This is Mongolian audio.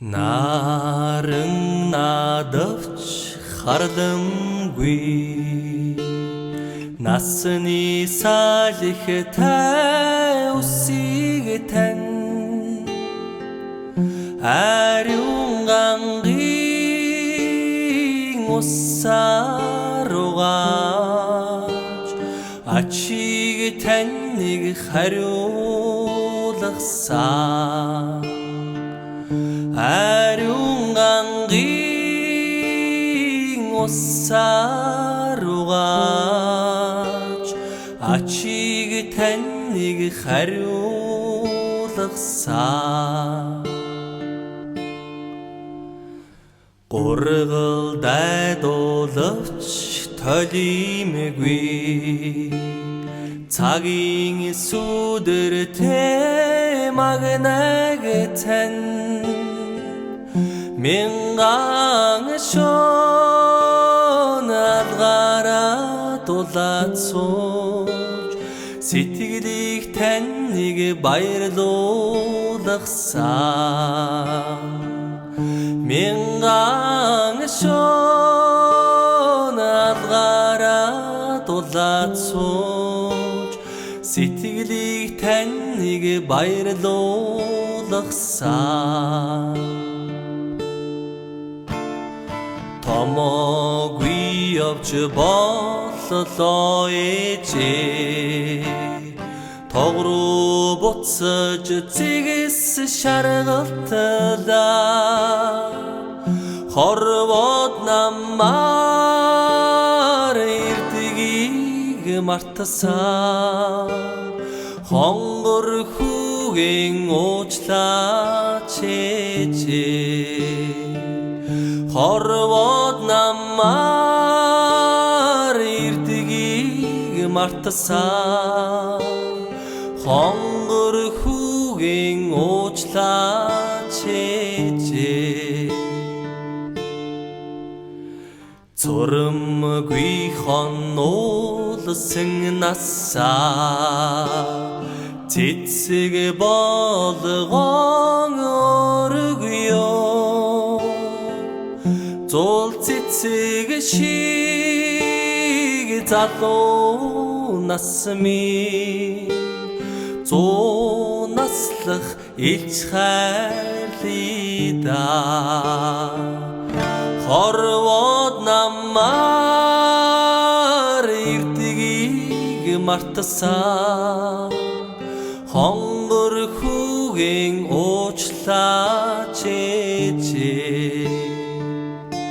Наран надавч хардамгүй насны салхитай усиг тань ариун гангийн усаруугаач ачиг таныг хариулгасаа ариун гангийн усаруугаач ачиг таныг хариулгасаа Гургал дайдуулавч толимгүй цагийн сүдэртэй магнаг тань мянган шон алгаараа дулаацууч сэтгэлийг таныг баярлуулгасаа мянган шон алгаараа дулаацууч сэтгэлийг таныг баярлуулгасаа Томоогүй явж боллоо ээжээ Тогруу буцаж зигс шаргалтлаа Хорвоод намаар эрдгийг мартасаа Хонгор хүүгийн уучлаач ээжээ Хорвоод намаар эрдгийг мартасаа Хонгор хүүгийн уучлаач ээжээ Цурамгүй хонуулсан насаа цэцэг болгон өргөё Зул цэцэг шиг залуу насми Зуу наслах илч хайрлида Хорвоод намаар эрдгийг мартасаа Хонгор хүүгийн уучлаач ээжээ